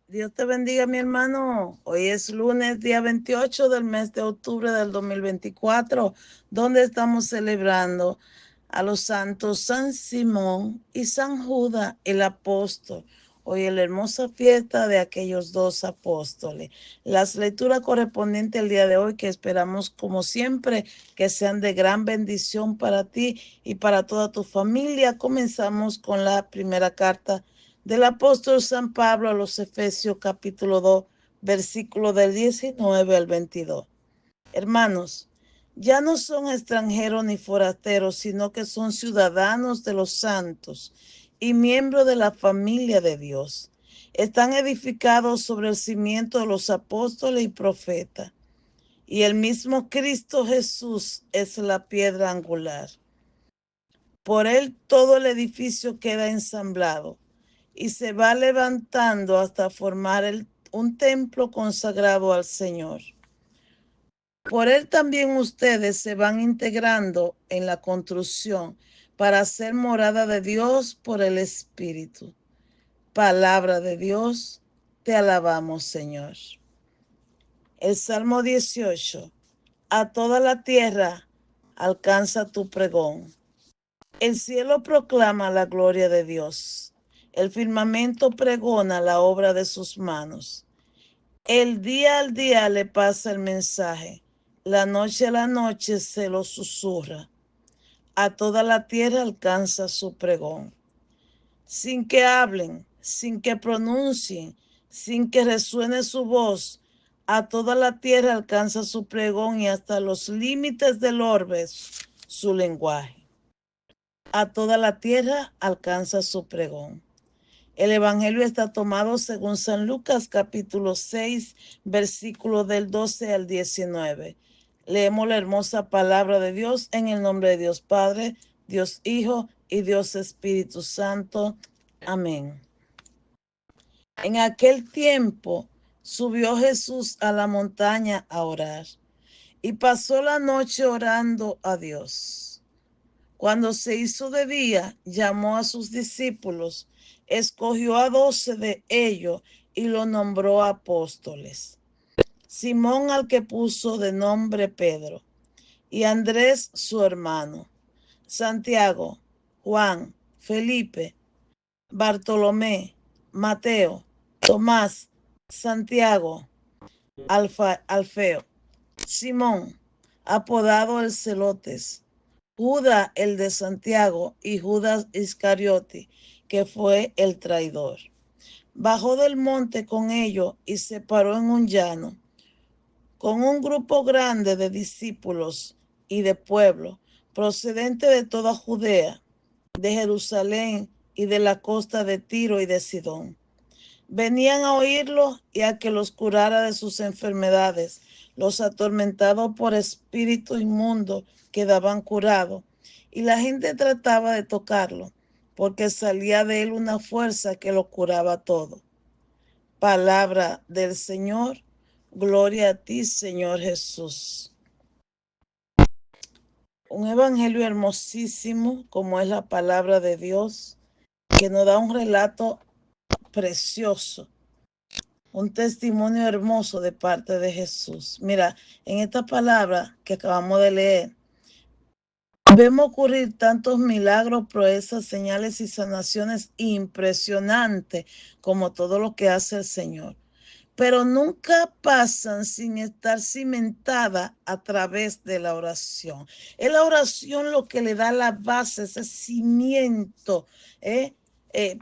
Dios te bendiga, mi hermano. Hoy es lunes, día 28 del mes de octubre del 2024, donde estamos celebrando a los santos San Simón y San Judas el apóstol. Hoy es la hermosa fiesta de aquellos dos apóstoles. Las lecturas correspondientes al día de hoy, que esperamos como siempre que sean de gran bendición para ti y para toda tu familia. Comenzamos con la primera carta del apóstol San Pablo a los Efesios capítulo 2, versículo del 19 al 22. Hermanos, ya no son extranjeros ni forasteros, sino que son ciudadanos de los santos y miembros de la familia de Dios. Están edificados sobre el cimiento de los apóstoles y profetas, y el mismo Cristo Jesús es la piedra angular. Por él todo el edificio queda ensamblado y se va levantando hasta formar un templo consagrado al Señor. Por él también ustedes se van integrando en la construcción para ser morada de Dios por el Espíritu. Palabra de Dios, te alabamos, Señor. El Salmo 18. A toda la tierra alcanza tu pregón. El cielo proclama la gloria de Dios. El firmamento pregona la obra de sus manos. El día al día le pasa el mensaje. La noche a la noche se lo susurra. A toda la tierra alcanza su pregón. Sin que hablen, sin que pronuncien, sin que resuene su voz, a toda la tierra alcanza su pregón y hasta los límites del orbe su lenguaje. A toda la tierra alcanza su pregón. El evangelio está tomado según San Lucas capítulo 6, versículo del 12 al 19. Leemos la hermosa palabra de Dios en el nombre de Dios Padre, Dios Hijo y Dios Espíritu Santo. Amén. En aquel tiempo subió Jesús a la montaña a orar y pasó la noche orando a Dios. Cuando se hizo de día, llamó a sus discípulos, escogió a 12 de ellos y los nombró apóstoles. Simón, al que puso de nombre Pedro, y Andrés su hermano, Santiago, Juan, Felipe, Bartolomé, Mateo, Tomás, Santiago, Alfeo, Simón, apodado el Celotes, Judas el de Santiago y Judas Iscariote, que fue el traidor. Bajó del monte con ellos y se paró en un llano, con un grupo grande de discípulos y de pueblo, procedente de toda Judea, de Jerusalén y de la costa de Tiro y de Sidón. Venían a oírlo y a que los curara de sus enfermedades. Los atormentados por espíritu inmundo quedaban curados, y la gente trataba de tocarlo, porque salía de él una fuerza que lo curaba todo. Palabra del Señor. Gloria a ti, Señor Jesús. Un evangelio hermosísimo, como es la palabra de Dios, que nos da un relato precioso, un testimonio hermoso de parte de Jesús. Mira, en esta palabra que acabamos de leer, vemos ocurrir tantos milagros, proezas, señales y sanaciones impresionantes como todo lo que hace el Señor. Pero nunca pasan sin estar cimentada a través de la oración. Es la oración lo que le da la base, ese cimiento, ¿eh? Eh,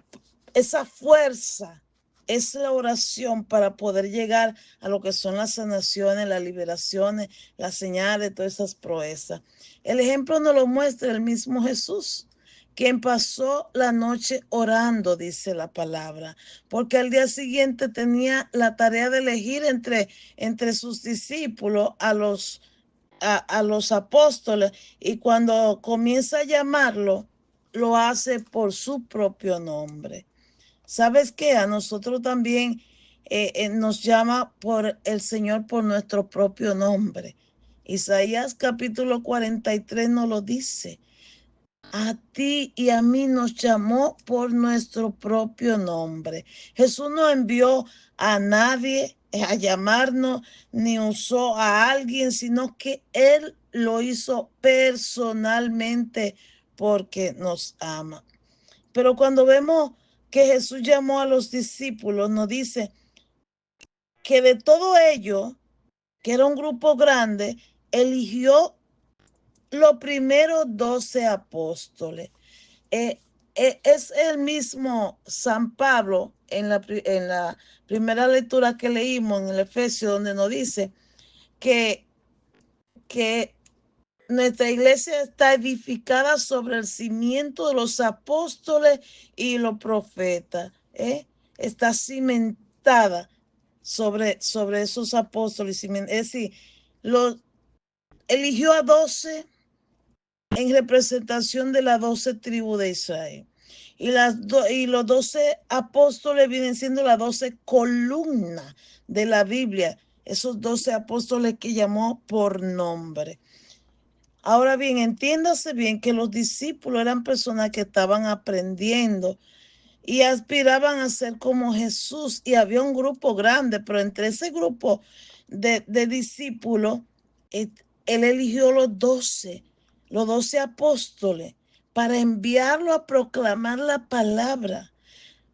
esa fuerza. Es la oración para poder llegar a lo que son las sanaciones, las liberaciones, las señales, todas esas proezas. El ejemplo nos lo muestra el mismo Jesús, quien pasó la noche orando, dice la palabra, porque al día siguiente tenía la tarea de elegir entre sus discípulos a los apóstoles, y cuando comienza a llamarlo, lo hace por su propio nombre. ¿Sabes qué? A nosotros también nos llama por el Señor por nuestro propio nombre. Isaías capítulo 43 nos lo dice. a ti y a mí nos llamó por nuestro propio nombre. Jesús no envió a nadie a llamarnos, ni usó a alguien, sino que Él lo hizo personalmente porque nos ama. Pero cuando vemos que Jesús llamó a los discípulos, nos dice que de todo ello, que era un grupo grande, eligió los primeros 12 apóstoles. Eh, es el mismo San Pablo en la primera lectura que leímos en el Efesio, donde nos dice que, que nuestra iglesia está edificada sobre el cimiento de los apóstoles y los profetas. Está cimentada sobre esos apóstoles. Es decir, eligió a 12 en representación de las 12 tribus de Israel. Y los 12 apóstoles vienen siendo las 12 columnas de la Biblia. Esos 12 apóstoles que llamó por nombre. Ahora bien, entiéndase bien que los discípulos eran personas que estaban aprendiendo y aspiraban a ser como Jesús. Y había un grupo grande, pero entre ese grupo de discípulos, él eligió los 12 apóstoles, para enviarlo a proclamar la palabra.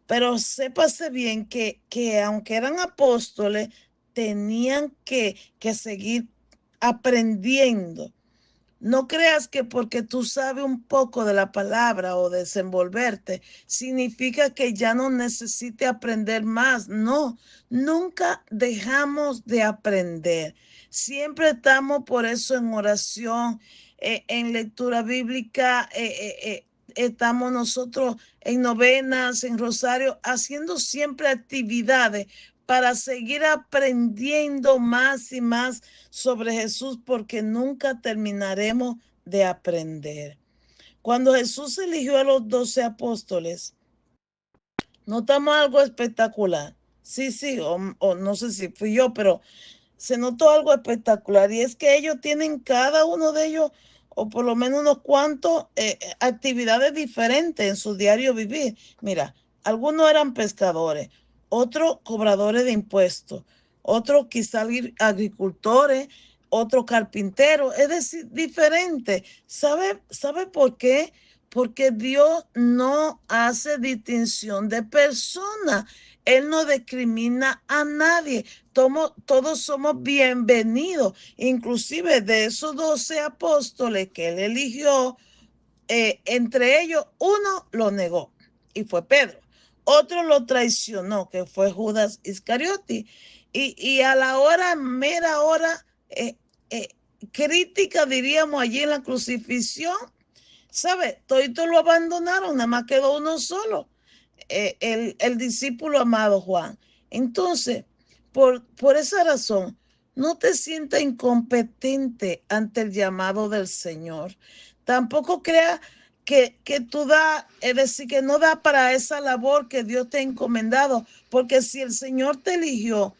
Pero sépase bien que aunque eran apóstoles, tenían que seguir aprendiendo. No creas que porque tú sabes un poco de la palabra o desenvolverte, significa que ya no necesite aprender más. No, nunca dejamos de aprender. Siempre estamos por eso en oración, en lectura bíblica, estamos nosotros en novenas, en rosario, haciendo siempre actividades para seguir aprendiendo más y más sobre Jesús, porque nunca terminaremos de aprender. Cuando Jesús eligió a los 12 apóstoles, notamos algo espectacular. Sí, o no sé si fui yo, pero se notó algo espectacular, y es que ellos tienen, cada uno de ellos, o por lo menos unos cuantos actividades diferentes en su diario vivir. Mira, algunos eran pescadores, otros cobradores de impuestos, otros quizá agricultores, otros carpinteros, es decir, diferente. ¿Sabe por qué? Porque Dios no hace distinción de personas. Él no discrimina a nadie. Todos somos bienvenidos. Inclusive de esos 12 apóstoles que él eligió, entre ellos uno lo negó y fue Pedro. Otro lo traicionó, que fue Judas Iscariote. Y a la mera hora eh, crítica, diríamos, allí en la crucifixión, ¿sabe? Todos lo abandonaron, nada más quedó uno solo, el discípulo amado Juan. Entonces, por esa razón, no te sientas incompetente ante el llamado del Señor. Tampoco creas que tú das, es decir, que no da para esa labor que Dios te ha encomendado, porque si el Señor te eligió,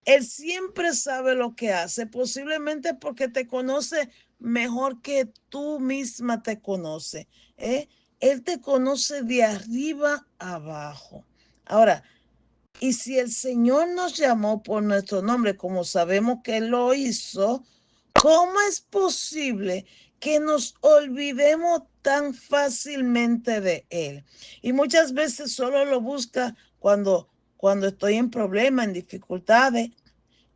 Él siempre sabe lo que hace, posiblemente porque te conoce mejor que tú misma te conoces. ¿eh? Él te conoce de arriba a abajo. Ahora, y si el Señor nos llamó por nuestro nombre, como sabemos que Él lo hizo, ¿cómo es posible que nos olvidemos tan fácilmente de Él? Y muchas veces solo lo busca cuando estoy en problemas, en dificultades,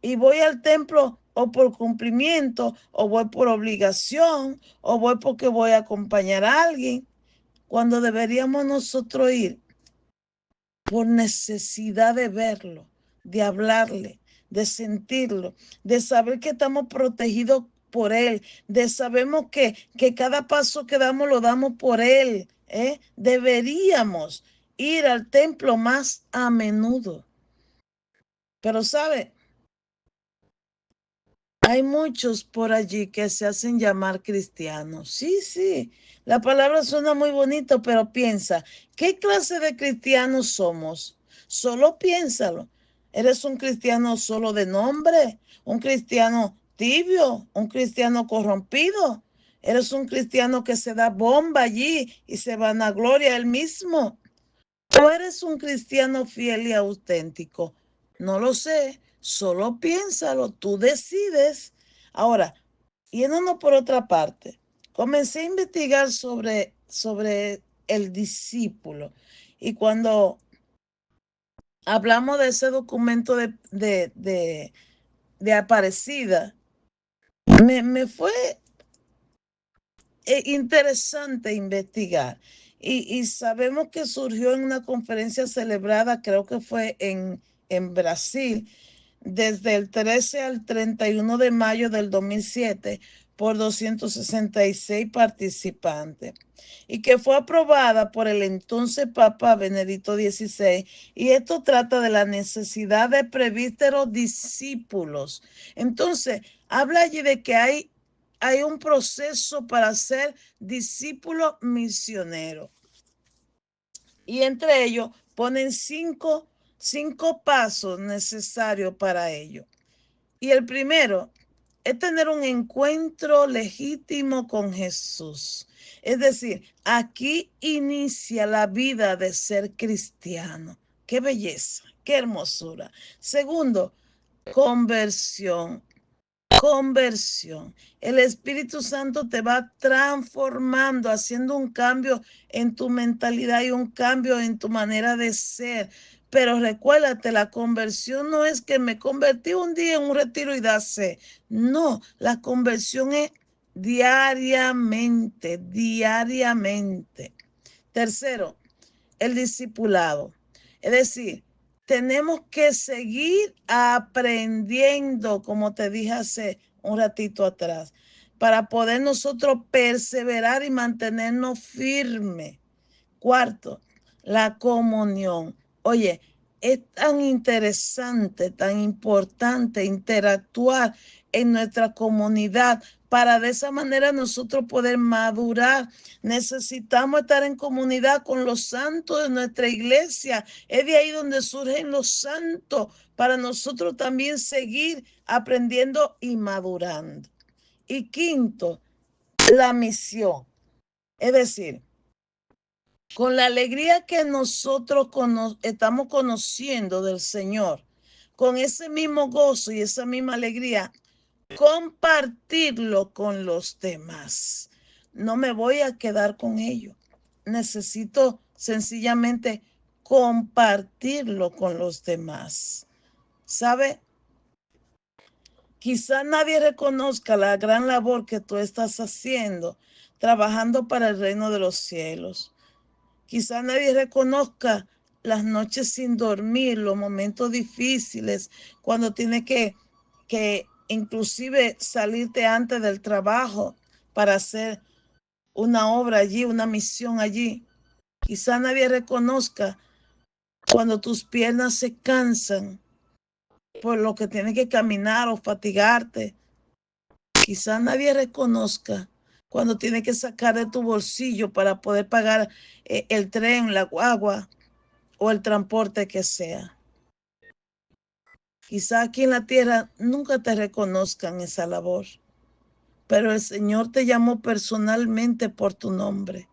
y voy al templo o por cumplimiento, o voy por obligación, o voy porque voy a acompañar a alguien, cuando deberíamos nosotros ir por necesidad de verlo, de hablarle, de sentirlo, de saber que estamos protegidos por Él, de sabemos que cada paso que damos lo damos por Él. Deberíamos ir al templo más a menudo. Pero ¿sabe? Hay muchos por allí que se hacen llamar cristianos. Sí, la palabra suena muy bonito, pero piensa, ¿qué clase de cristianos somos? Solo piénsalo. ¿Eres un cristiano solo de nombre? ¿Un cristiano tibio? ¿Un cristiano corrompido? Eres un cristiano que se da bomba allí y se vanagloria él mismo. ¿O eres un cristiano fiel y auténtico? No lo sé, solo piénsalo, tú decides. Ahora, yéndonos por otra parte, comencé a investigar sobre el discípulo. Y cuando hablamos de ese documento de Aparecida, me fue interesante investigar. Y sabemos que surgió en una conferencia celebrada, creo que fue en Brasil, desde el 13 al 31 de mayo del 2007 por 266 participantes y que fue aprobada por el entonces Papa Benedicto XVI. Y esto trata de la necesidad de presbíteros discípulos. Entonces, habla allí de que hay un proceso para ser discípulo misionero. Y entre ellos ponen cinco pasos necesarios para ello. Y el primero es tener un encuentro legítimo con Jesús. Es decir, aquí inicia la vida de ser cristiano. Qué belleza, qué hermosura. Segundo, conversión. Conversión. El Espíritu Santo te va transformando, haciendo un cambio en tu mentalidad y un cambio en tu manera de ser. Pero recuérdate, la conversión no es que me convertí un día en un retiro y dase. No, la conversión es diariamente, diariamente. Tercero, el discipulado. Es decir, tenemos que seguir aprendiendo, como te dije hace un ratito atrás, para poder nosotros perseverar y mantenernos firmes. Cuarto, la comunión. Oye, es tan interesante, tan importante interactuar en nuestra comunidad para de esa manera nosotros poder madurar. Necesitamos estar en comunidad con los santos de nuestra iglesia. Es de ahí donde surgen los santos para nosotros también seguir aprendiendo y madurando. Y quinto, la misión. Es decir, con la alegría que nosotros estamos conociendo del Señor, con ese mismo gozo y esa misma alegría, compartirlo con los demás. No me voy a quedar con ello. Necesito sencillamente compartirlo con los demás. ¿Sabe? Quizá nadie reconozca la gran labor que tú estás haciendo, trabajando para el reino de los cielos. Quizá nadie reconozca las noches sin dormir, los momentos difíciles, cuando tienes que inclusive salirte antes del trabajo para hacer una obra allí, una misión allí. Quizá nadie reconozca cuando tus piernas se cansan por lo que tienes que caminar o fatigarte. Quizá nadie reconozca cuando tienes que sacar de tu bolsillo para poder pagar el tren, la guagua o el transporte que sea. Quizá aquí en la tierra nunca te reconozcan esa labor, pero el Señor te llamó personalmente por tu nombre.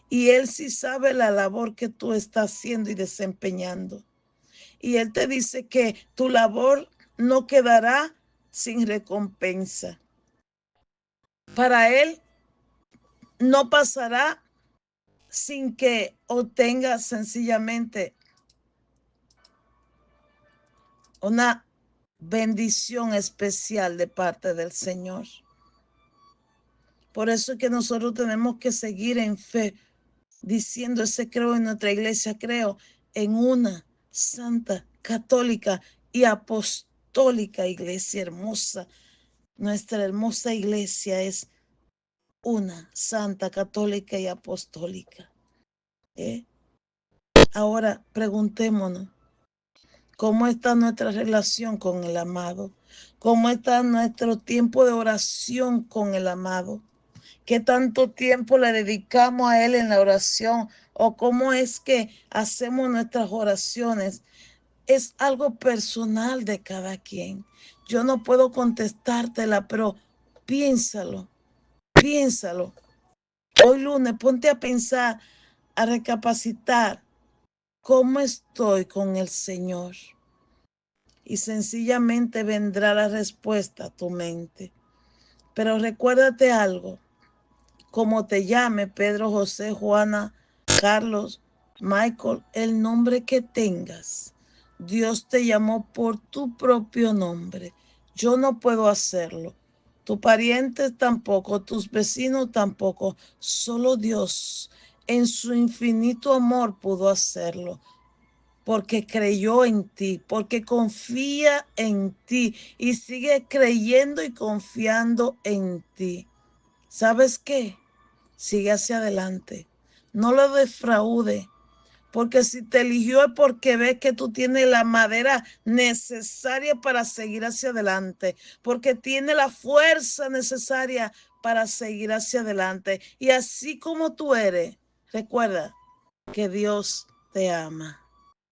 Y Él sí sabe la labor que tú estás haciendo y desempeñando. Y Él te dice que tu labor no quedará sin recompensa. Para Él no pasará sin que obtengas sencillamente una bendición especial de parte del Señor. Por eso es que nosotros tenemos que seguir en fe, diciendo ese creo en nuestra iglesia, creo en una santa, católica y apostólica iglesia hermosa. Nuestra hermosa iglesia es una santa, católica y apostólica. Ahora preguntémonos, ¿cómo está nuestra relación con el amado? ¿Cómo está nuestro tiempo de oración con el amado? ¿Qué tanto tiempo le dedicamos a Él en la oración? ¿O cómo es que hacemos nuestras oraciones? Es algo personal de cada quien. Yo no puedo contestártela, pero piénsalo. Piénsalo. Hoy lunes, ponte a pensar, a recapacitar cómo estoy con el Señor. Y sencillamente vendrá la respuesta a tu mente. Pero recuérdate algo. Como te llame Pedro, José, Juana, Carlos, Michael, el nombre que tengas, Dios te llamó por tu propio nombre. Yo no puedo hacerlo. Tus parientes tampoco, tus vecinos tampoco. Solo Dios en su infinito amor pudo hacerlo. Porque creyó en ti, porque confía en ti y sigue creyendo y confiando en ti. ¿Sabes qué? Sigue hacia adelante. No lo defraude, porque si te eligió es porque ve que tú tienes la madera necesaria para seguir hacia adelante, porque tiene la fuerza necesaria para seguir hacia adelante. Y así como tú eres, recuerda que Dios te ama.